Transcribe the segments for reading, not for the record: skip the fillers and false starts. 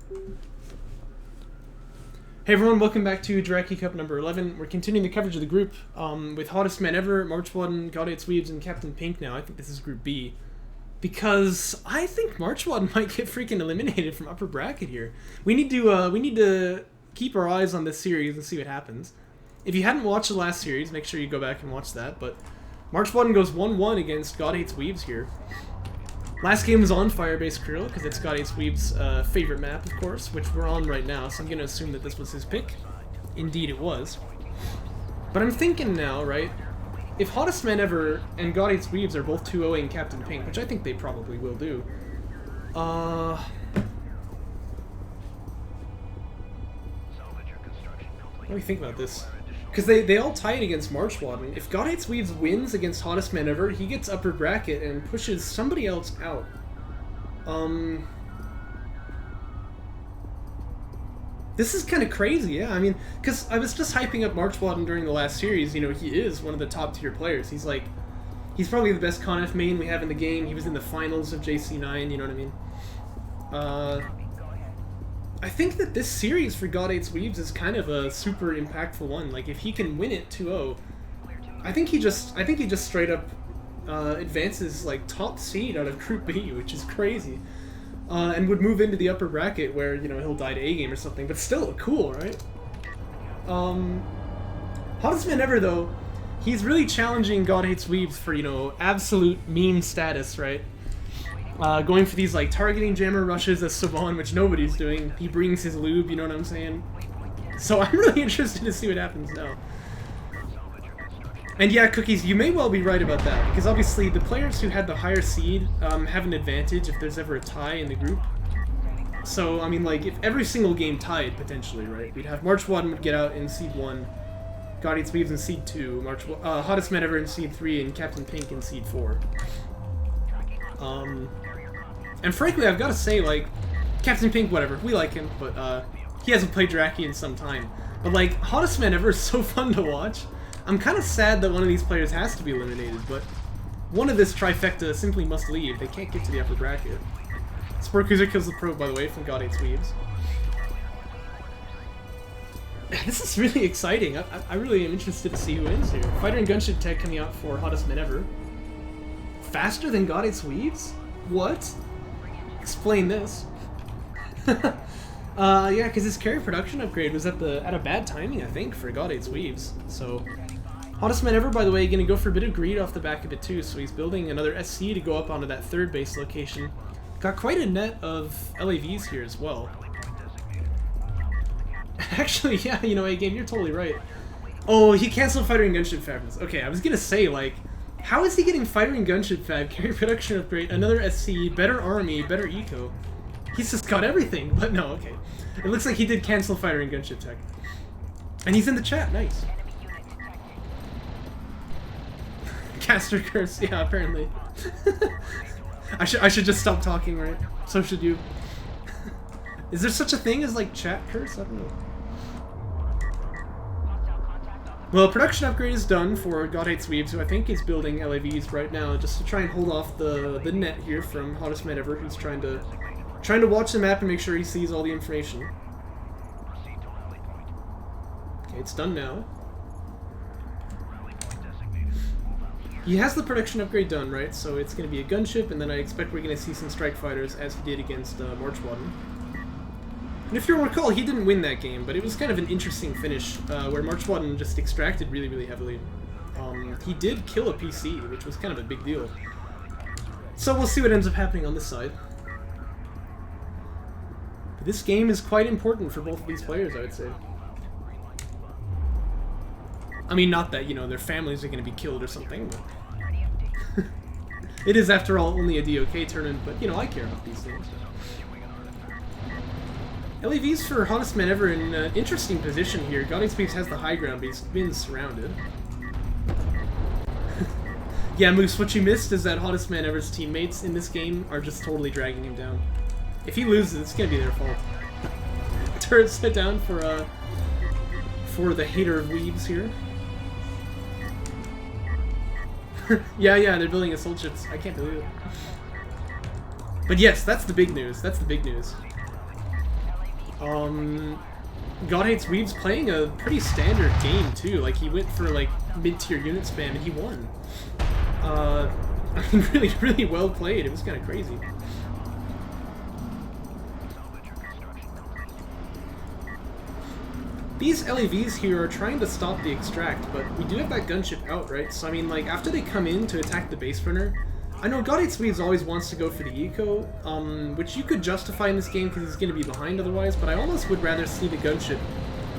Hey everyone, welcome back to Jaraci Cup number 11. We're continuing the coverage of the group with Hottest Man Ever, March 1, Gaudates Weebs, and Captain Pink now. I think this is Group B. Because I think March 1 might get freaking eliminated from upper bracket here. We need to keep our eyes on this series and see what happens. If you hadn't watched the last series, make sure you go back and watch that. But March 1 goes 1-1 against Gaudates Weebs here. Last game was on Firebase Krill, because it's Gaudates Weebs' favorite map, of course, which we're on right now, so I'm going to assume that this was his pick. Indeed it was. But I'm thinking now, right, if Hottest Man Ever and Gaudates Weebs are both 2-0ing Captain Pink, which I think they probably will do, what do we think about this? Because they all tied against Marchwadden. If Gaudates Weebs wins against Hottest Man Ever, he gets upper bracket and pushes somebody else out. This is kind of crazy, yeah. I mean, because I was just hyping up Marchwadden during the last series. You know, he is one of the top tier players. He's probably the best Conf main we have in the game. He was in the finals of JC9, you know what I mean? I think that this series for Gaudates Weebs is kind of a super impactful one. Like, if he can win it 2-0, I think he just straight up advances like top seed out of Group B, which is crazy, and would move into the upper bracket where, you know, he'll die to A game or something. But still, cool, right? Hottest Man Ever though, he's really challenging Gaudates Weebs for, you know, absolute meme status, right? Going for these like targeting jammer rushes as Saban, which nobody's doing. He brings his lube, you know what I'm saying? So I'm really interested to see what happens now. And yeah, Cookies, you may well be right about that, because obviously the players who had the higher seed have an advantage if there's ever a tie in the group. So, I mean, like, if every single game tied, potentially, right? We'd have Marchwadden would get out in Seed 1, Gaudates Weebs in Seed 2, Hottest Man Ever in Seed 3, and Captain Pink in Seed 4. And frankly, I've got to say, like, Captain Pink, whatever, we like him, but he hasn't played Jaraci in some time. But, like, Hottest Man Ever is so fun to watch. I'm kind of sad that one of these players has to be eliminated, but one of this trifecta simply must leave. They can't get to the upper bracket. Sport Cruiser kills the probe, by the way, from Gaudates Weebs. This is really exciting. I really am interested to see who wins here. Fighter and Gunship tech coming out for Hottest Man Ever. Faster than Gaudates Weebs? What? Explain this. Yeah, because his carry production upgrade was at a bad timing, I think, for Gaudates Weebs. So, Hottest Man Ever, by the way, gonna go for a bit of greed off the back of it too. So he's building another SC to go up onto that third base location. Got quite a net of LAVs here as well. Actually, yeah, you know, A-Game, you're totally right. Oh, he canceled Fighter and Gunship Fabs. Okay, I was gonna say, like, how is he getting Fighter and Gunship Fab, carry production upgrade, another SC, better army, better eco? He's just got everything, but no, okay. It looks like he did cancel Fighter and Gunship tech. And he's in the chat, nice. Caster curse, yeah, apparently. I should just stop talking, right? So should you. Is there such a thing as, like, chat curse? I don't know. Well, production upgrade is done for Gaudates Weebs, who I think is building LAVs right now, just to try and hold off the net here from Hottest Man Ever, who's trying to watch the map and make sure he sees all the information. Okay, it's done now. He has the production upgrade done, right? So it's going to be a gunship, and then I expect we're going to see some strike fighters, as he did against Marchwadden. And if you recall, he didn't win that game, but it was kind of an interesting finish, where Marchwadden just extracted really, really heavily. He did kill a PC, which was kind of a big deal. So we'll see what ends up happening on this side. But this game is quite important for both of these players, I would say. I mean, not that, you know, their families are going to be killed or something, but... It is, after all, only a DOK tournament, but, you know, I care about these things. LAVs for Hottest Man Ever in an interesting position here. Gaudates Weebs has the high ground, but he's been surrounded. Yeah, Moose, what you missed is that Hottest Man Ever's teammates in this game are just totally dragging him down. If he loses, it's gonna be their fault. Turret set down for the hater of Weebs here. yeah, they're building assault ships. I can't believe it. But yes, that's the big news. That's the big news. God Hates Weebs playing a pretty standard game too. Like he went for like mid-tier unit spam and he won. I mean, really well played. It was kind of crazy. These LAVs here are trying to stop the extract, but we do have that gunship out, right? So I mean, like after they come in to attack the base runner, I know God Hates Weebs always wants to go for the eco, which you could justify in this game because he's going to be behind otherwise, but I almost would rather see the gunship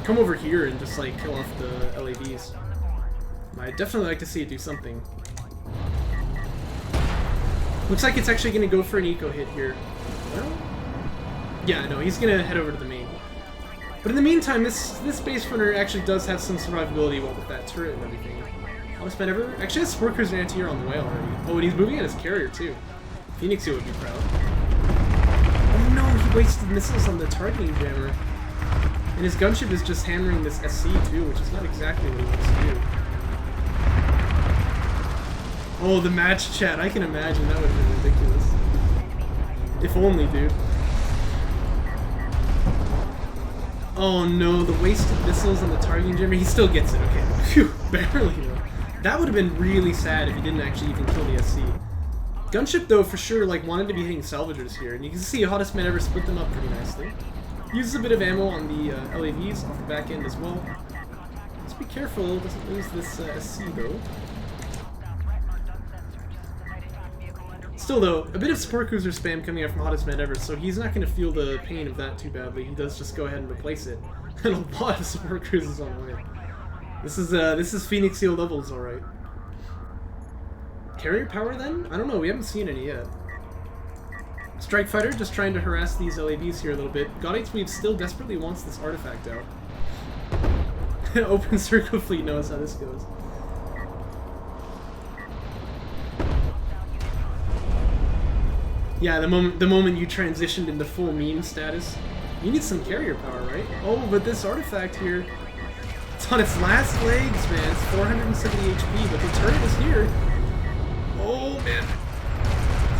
come over here and just like kill off the LAVs. I'd definitely like to see it do something. Looks like it's actually going to go for an eco hit here. Well, yeah, no, he's going to head over to the main. But in the meantime, this base runner actually does have some survivability with that turret and everything. Hottest man ever? Actually has Sport Cruiser anti-air on the way already. Oh, and he's moving at his carrier too. Phoenix would be proud. Oh no, he wasted missiles on the targeting jammer. And his gunship is just hammering this SC too, which is not exactly what he wants to do. Oh, the match chat. I can imagine that would have been ridiculous. If only, dude. Oh no, the wasted missiles on the targeting jammer. He still gets it. Okay. Phew, barely though. That would have been really sad if he didn't actually even kill the SC. Gunship, though, for sure, like, wanted to be hitting salvagers here, and you can see Hottest Man Ever split them up pretty nicely. Uses a bit of ammo on the LAVs off the back end as well. Let's be careful, doesn't lose this SC, though. Still, though, a bit of Sport Cruiser spam coming out from Hottest Man Ever, so he's not going to feel the pain of that too badly. He does just go ahead and replace it. And a lot of Sport Cruisers on the way. This is Phoenix Seal levels, alright. Carrier power then? I don't know, we haven't seen any yet. Strike Fighter just trying to harass these LAVs here a little bit. God Hates Weebs still desperately wants this artifact out. Open Circle Fleet knows how this goes. Yeah, the moment you transitioned into full meme status, you need some carrier power, right? Oh, but this artifact here, it's on its last legs, man. It's 470 HP, but the turret is here. Oh, man.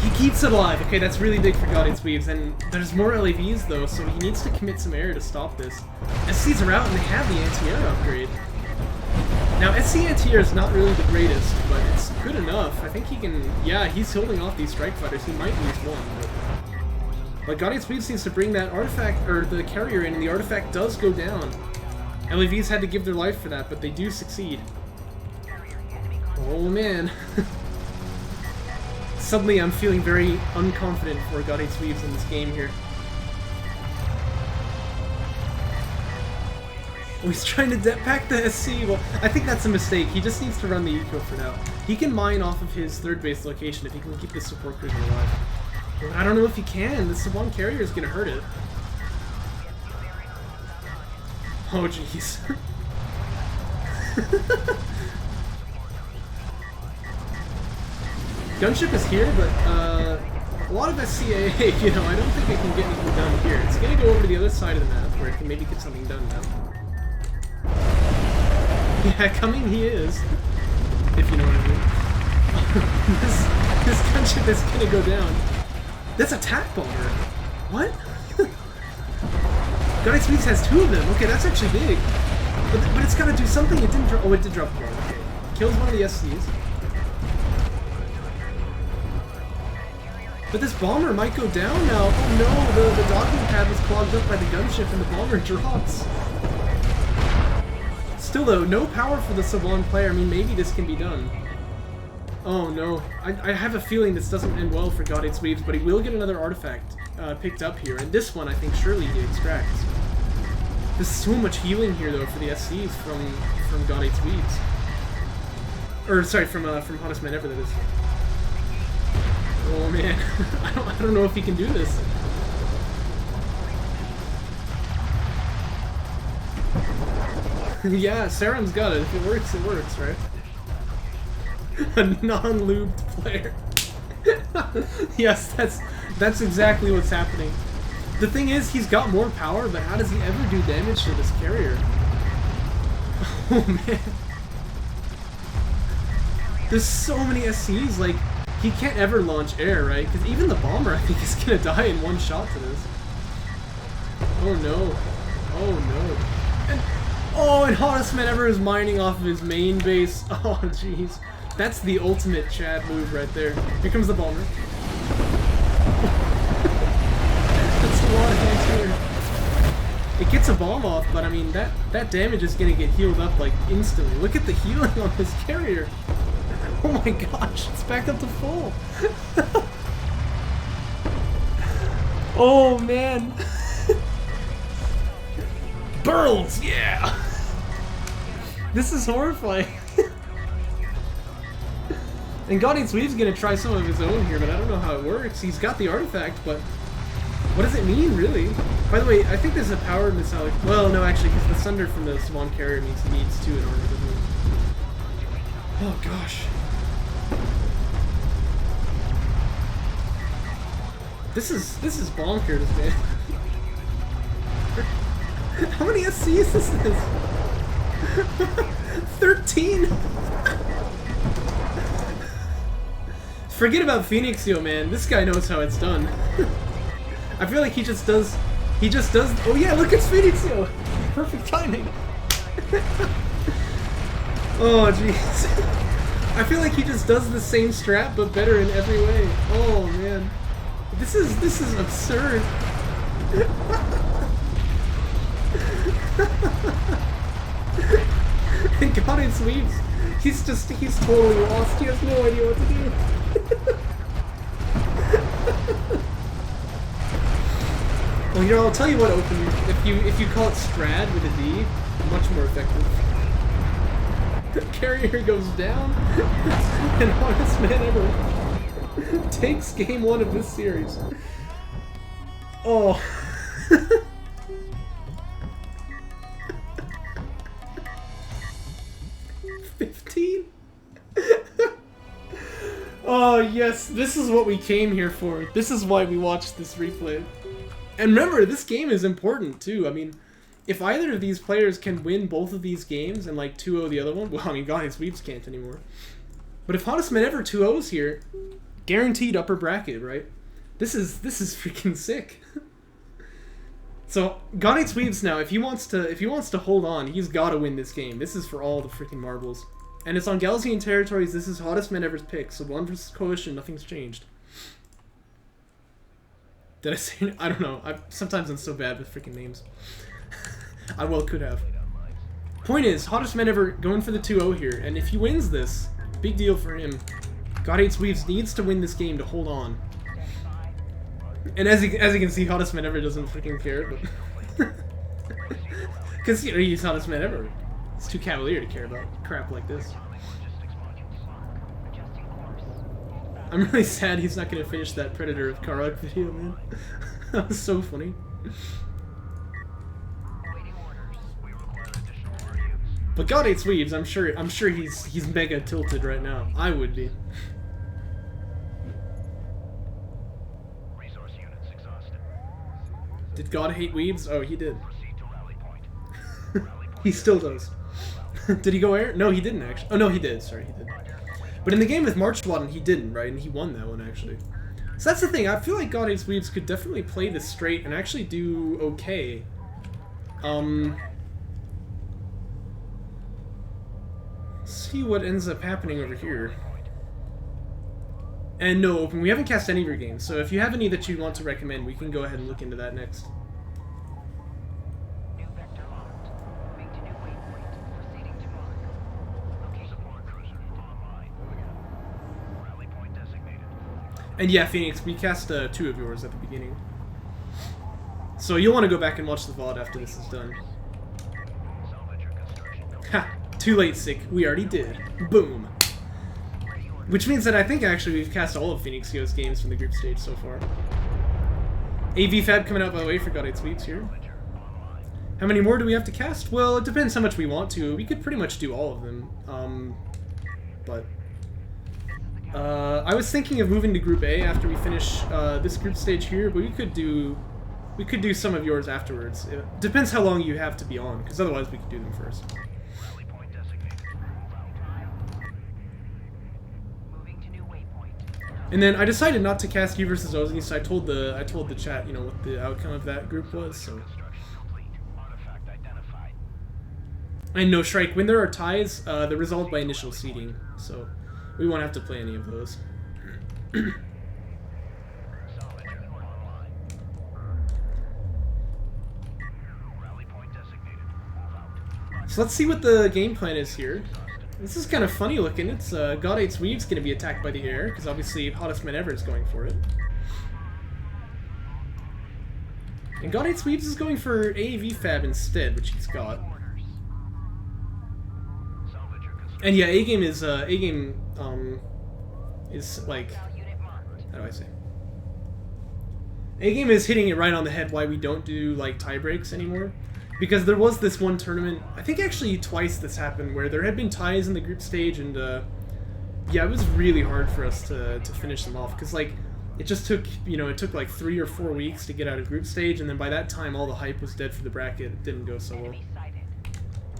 He keeps it alive. Okay, that's really big for God Hates Weebs. And there's more LAVs, though, so he needs to commit some air to stop this. SCs are out, and they have the anti-air upgrade. Now, SC anti-air is not really the greatest, but it's good enough. I think he can... Yeah, he's holding off these strike fighters. He might lose one, but God Hates Weebs needs to bring that artifact, or the carrier in, and the artifact does go down. LAVs had to give their life for that, but they do succeed. Oh, man. Suddenly I'm feeling very unconfident for God Hates Weebs in this game here. Oh, he's trying to jetpack the SC. Well, I think that's a mistake. He just needs to run the eco for now. He can mine off of his third base location if he can keep this support cruiser alive. But I don't know if he can. This one carrier is going to hurt it. Oh, jeez. Gunship is here, but a lot of SCAA, you know, I don't think it can get anything done here. It's going to go over to the other side of the map where it can maybe get something done now. Yeah, coming he is, if you know what I mean. this gunship is going to go down. That's a tack bomber. What? God Hates Weebs has two of them. Okay, that's actually big. But it's got to do something. It didn't drop. Oh, it did drop one. Okay. Kills one of the SCs. But this bomber might go down now. Oh no, the docking pad was clogged up by the gunship and the bomber drops. Still though, no power for the Saban player. I mean, maybe this can be done. Oh no. I have a feeling this doesn't end well for God Hates Weebs, but he will get another artifact picked up here. And this one, I think, surely he extracts. There's so much healing here, though, for the SCs from God Hates Weebs. Or, sorry, from Hottest Man Ever, that is. Oh, man. I don't know if he can do this. Yeah, Saram's got it. If it works, right? A non-lubed player. Yes, that's exactly what's happening. The thing is, he's got more power, but how does he ever do damage to this carrier? Oh man. There's so many SCs, like, he can't ever launch air, right? Because even the bomber, I think, is gonna die in one shot to this. Oh no. Oh no. And, oh, and hottest man ever is mining off of his main base. Oh jeez. That's the ultimate Chad move right there. Here comes the bomber. That's a lot of hits here. It gets a bomb off, but I mean that damage is gonna get healed up like instantly. Look at the healing on this carrier. Oh my gosh, it's back up to full. Oh man. Burls, yeah. This is horrifying. And God Eats Weebs gonna try some of his own here, but I don't know how it works. He's got the artifact, but what does it mean, really? By the way, I think there's a power missile. Well, no, actually, because the Sunder from the Swan carrier needs 2 in order, doesn't it? Oh gosh. This is bonkers, man. How many SCs is this? 13? Forget about Phoenixio, man. This guy knows how it's done. I feel like he just does. Oh yeah, look, it's Phoenixio. Perfect timing. Oh jeez. I feel like he just does the same strat but better in every way. Oh man, this is absurd. And God Eats Weebs, he's totally lost. He has no idea what to do. Well, you know, I'll tell you what, Open, if you call it Strad with a D, much more effective. The carrier goes down, and hottest man ever takes game 1 of this series. Oh. 15? Oh yes, this is what we came here for. This is why we watched this replay. And remember, this game is important too. I mean, if either of these players can win both of these games and like 2-0 the other one, well, I mean, God, his Weebs can't anymore. But if hottest man ever 2-0s here, guaranteed upper bracket, right? This is freaking sick. So God Eats Weebs now, if he wants to hold on, he's got to win this game. This is for all the freaking marbles. And it's on Galzian territories. This is hottest man ever's pick. So 1 versus coalition, nothing's changed. Did I say? I don't know. Sometimes I'm so bad with freaking names. I well could have. Point is, hottest man ever going for the 2-0 here, and if he wins this, big deal for him. God Eats Weebs needs to win this game to hold on. And as you can see, hottest man ever doesn't freaking care, but because you know he's hottest man ever. It's too cavalier to care about crap like this. I'm really sad he's not going to finish that Predator of Karok video, man. That was so funny. But God Eats Weebs, I'm sure he's mega tilted right now. I would be. Did God hate Weebs? Oh, he did. He still does. Did he go air? No, he didn't actually. Oh no, he did. Sorry, he did. But in the game with Marchwaden, he didn't, right? And he won that one, actually. So that's the thing. I feel like God Eats Weebs could definitely play this straight and actually do okay. See what ends up happening over here. And no, Open, we haven't cast any of your games, so if you have any that you want to recommend, we can go ahead and look into that next. And yeah, Phoenix, we cast 2 of yours at the beginning. So you'll want to go back and watch the VOD after this is done. Ha! Too late, Sick. We already did. Boom. Which means that I think actually we've cast all of Phoenixio's games from the group stage so far. AV Fab coming out, by the way, for God Eats Weebs here. How many more do we have to cast? Well, it depends how much we want to. We could pretty much do all of them. I was thinking of moving to Group A after we finish this group stage here, but we could do some of yours afterwards. It depends how long you have to be on, because otherwise we could do them first. And then I decided not to cast you versus Ozzy, so I told the chat, you know, what the outcome of that group was. So. And no Shrike. When there are ties, they're resolved by initial seeding, so we won't have to play any of those. So let's see what the game plan is here. This is kind of funny looking. It's God Hates Weebs going to be attacked by the air, because obviously Hottest Man Ever is going for it. And God Hates Weebs is going for AAV Fab instead, which he's got. And yeah, A-game is like, how do I say? A-game is hitting it right on the head why we don't do like tie breaks anymore. Because there was this one tournament, I think actually twice this happened, where there had been ties in the group stage, and yeah, it was really hard for us to finish them off, because like, it just took, you know, it took like 3 or 4 weeks to get out of group stage, and then by that time all the hype was dead for the bracket. It didn't go so well.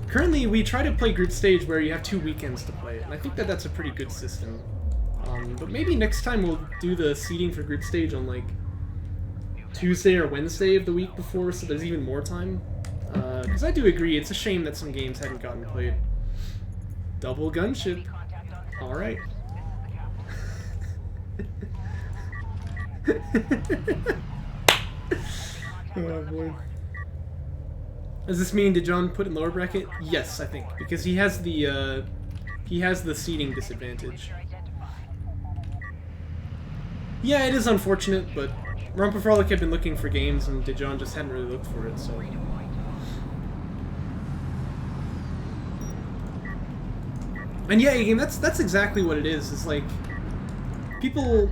Currently, we try to play group stage where you have 2 weekends to play it, and I think that that's a pretty good system. But maybe next time we'll do the seeding for group stage on like Tuesday or Wednesday of the week before, so there's even more time. Because I do agree, it's a shame that some games hadn't gotten played. Double gunship. Alright. Oh boy. Does this mean did John put in lower bracket? Yes, I think, because he has the seeding disadvantage. Yeah, it is unfortunate, but Rumpafrolic had been looking for games and Dijon just hadn't really looked for it, so. And yeah, game, that's exactly what it is. It's like people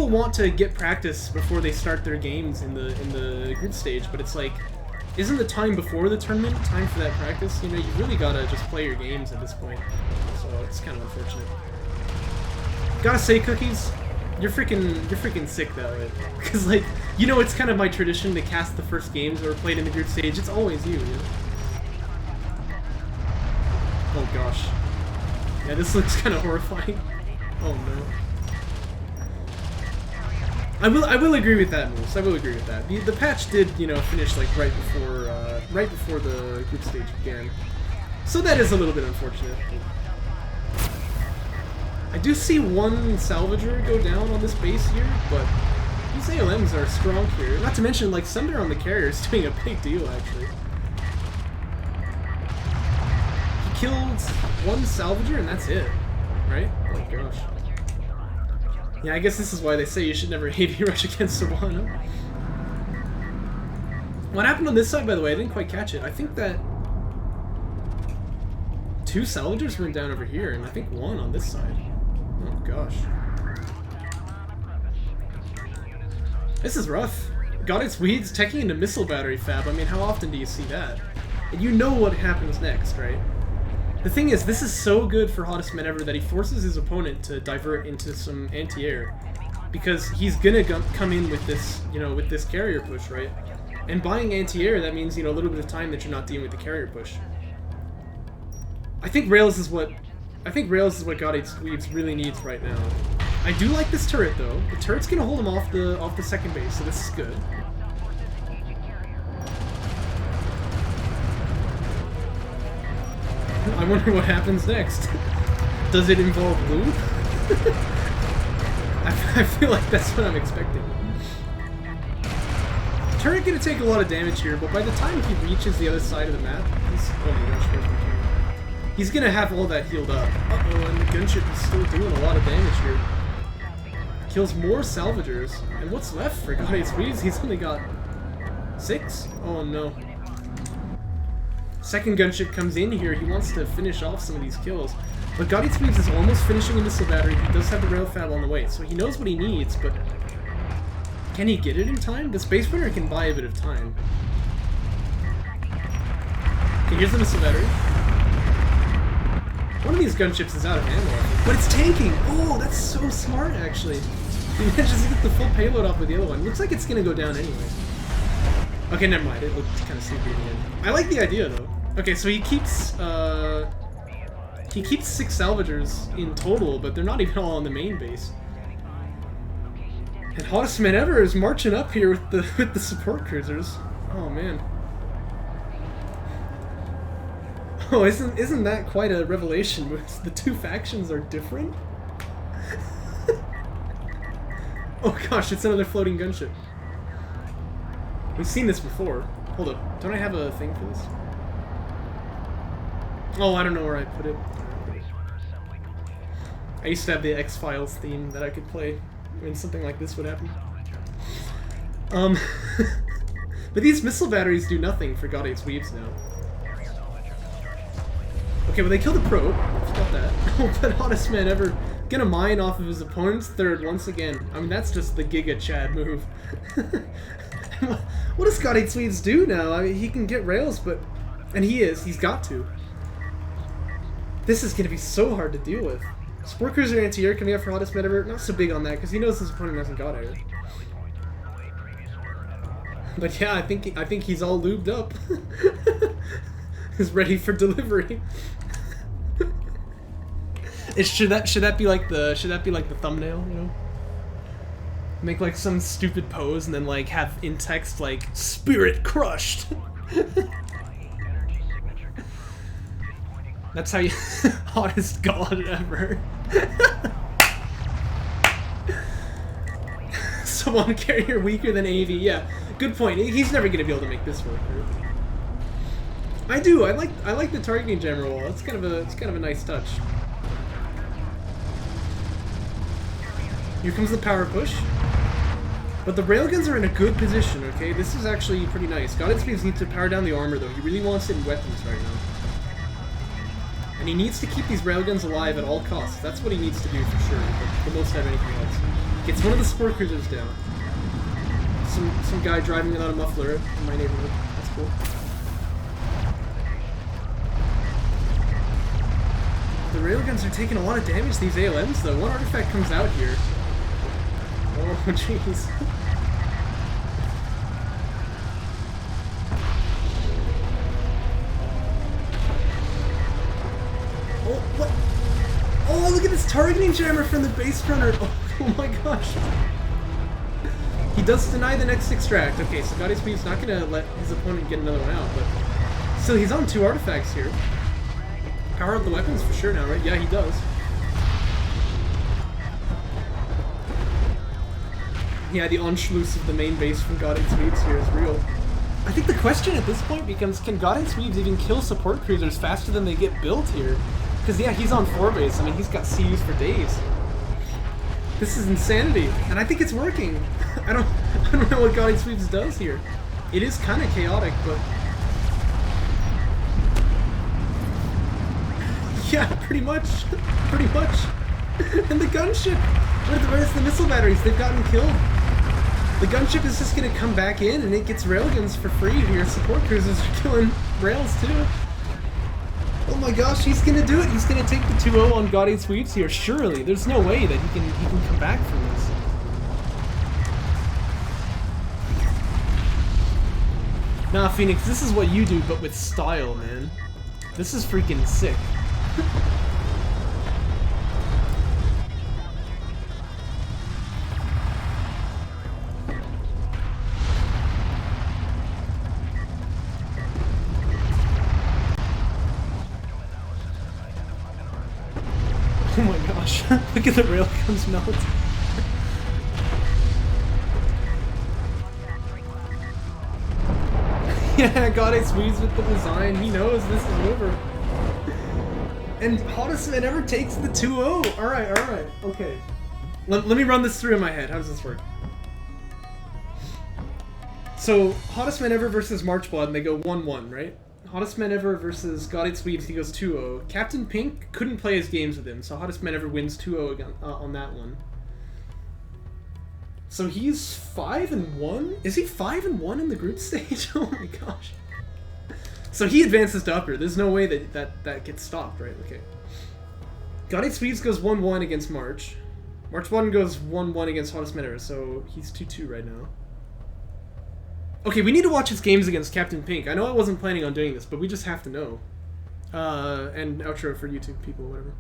want to get practice before they start their games in the group stage, but it's like, isn't the time before the tournament time for that practice? You know, you really gotta just play your games at this point. So it's kind of unfortunate. Gotta say, Cookies, you're freaking sick that way. Because like, you know, it's kind of my tradition to cast the first games that were played in the group stage. It's always you know? Oh gosh. Yeah, this looks kind of horrifying. Oh no. I will agree with that, Moose. I will agree with that. The patch did, you know, finish like right before the group stage began, so that is a little bit unfortunate. I do see one salvager go down on this base here, but these ALMs are strong here. Not to mention, like, Sunder on the carrier is doing a big deal actually. He killed one salvager and that's it, right? Oh gosh. Yeah, I guess this is why they say you should never heavy rush against Savannah. What happened on this side, by the way? I didn't quite catch it. I think that 2 salvagers went down over here, and I think 1 on this side. Oh gosh. This is rough. God, it's Weeds teching into missile battery fab. I mean, how often do you see that? And you know what happens next, right? The thing is, this is so good for Hottest Man Ever that he forces his opponent to divert into some anti-air, because he's gonna come in with this, you know, with this carrier push, right? And buying anti-air, that means, you know, a little bit of time that you're not dealing with the carrier push. I think Rails is what God Hates Weebs really needs right now. I do like this turret though. The turret's gonna hold him off the second base, so this is good. I wonder what happens next. Does it involve loot? I feel like that's what I'm expecting. Turret gonna take a lot of damage here, but by the time he reaches the other side of the map, oh my gosh, where's my camera? He's gonna have all that healed up. Uh-oh, and the gunship is still doing a lot of damage here. Kills more salvagers. And what's left for God Hates Weebs? He's only got 6? Oh no. Second gunship comes in here. He wants to finish off some of these kills. But God Hates Weebs is almost finishing a missile battery. He does have the rail fab on the way, so he knows what he needs, but can he get it in time? The Space Runner can buy a bit of time. Okay, here's the missile battery. One of these gunships is out of ammo, but it's tanking! Oh, that's so smart, actually. He manages to get the full payload off with the other one. Looks like it's gonna go down anyway. Okay, never mind. It looked kind of sleepy in the end. I like the idea, though. Okay, so he keeps 6 salvagers in total, but they're not even all on the main base. And Hottest Man Ever is marching up here with the support cruisers. Oh man. Oh, isn't that quite a revelation? The two factions are different? Oh gosh, it's another floating gunship. We've seen this before. Hold up, don't I have a thing for this? Oh, I don't know where I put it. I used to have the X-Files theme that I could play when something like this would happen. But these missile batteries do nothing for God 8's Weebs now. Okay, well they killed the probe. Forgot that. Oh, but Hottest Man Ever gonna mine off of his opponent's third once again. I mean, that's just the Giga Chad move. What does God 8's Weebs do now? I mean, he can get rails, but... And he's got to. This is gonna be so hard to deal with. Sport Cruiser anti-air coming up for Hottest Man Ever. Not so big on that, because he knows his opponent hasn't got air. But yeah, I think he's all lubed up. He's ready for delivery. Should that be like the thumbnail, you know? Make like some stupid pose and then like have in text like "Spirit crushed." That's how you hottest god ever. Someone carrier weaker than AV. Yeah, good point. He's never gonna be able to make this work. I do. I like the targeting jammer wall. It's kind of a nice touch. Here comes the power push. But the railguns are in a good position, okay? This is actually pretty nice. God 8's Weebs needs to power down the armor, though. He really wants it in weapons right now. And he needs to keep these railguns alive at all costs. That's what he needs to do for sure, but the most out of anything else. Gets one of the sport cruisers down. Some guy driving without a muffler in my neighborhood. That's cool. The railguns are taking a lot of damage, these ALMs, though. One artifact comes out here. Oh, jeez. Oh, what? Oh, look at this targeting jammer from the base runner. Oh my gosh. He does deny the next extract. Okay, so God 8's Weebs not going to let his opponent get another one out, but... Still, he's on 2 artifacts here. Power up the weapons for sure now, right? Yeah, he does. Yeah, the Anschluss of the main base from God 8's Weebs here is real. I think the question at this point becomes, can God 8's Weebs even kill support cruisers faster than they get built here? Because yeah, he's on 4 base. I mean, he's got CUs for days. This is insanity, and I think it's working. I don't know what God 8's Weebs does here. It is kind of chaotic, but yeah, pretty much. And the gunship, where's the missile batteries? They've gotten killed. The gunship is just gonna come back in, and it gets railguns for free here. Support cruisers are killing rails too. Oh my gosh, he's gonna do it. He's gonna take the 2-0 on God 8's Weebs here. Surely, there's no way that he can come back from this. Nah, Phoenix, this is what you do, but with style, man. This is freaking sick. Oh my gosh, look at the railguns melt. Yeah, God 8's Weebs with the design. He knows this is over. And Hottest Man Ever takes the 2-0. Alright, okay. Let me run this through in my head. How does this work? So, Hottest Man Ever versus Marchblood, and they go 1-1, right? Hottest Man Ever versus God 8's Weebs, he goes 2-0. Captain Pink couldn't play his games with him, so Hottest Man Ever wins 2-0 again, on that one. So he's 5-1? Is he 5-1 in the group stage? Oh my gosh. So he advances to upper. There's no way that gets stopped, right? Okay. God 8's Weebs goes 1-1 against March. March 1 goes 1-1 against Hottest Man Ever, so he's 2-2 right now. Okay, we need to watch his games against Captain Pink. I know I wasn't planning on doing this, but we just have to know. And outro for YouTube people, whatever.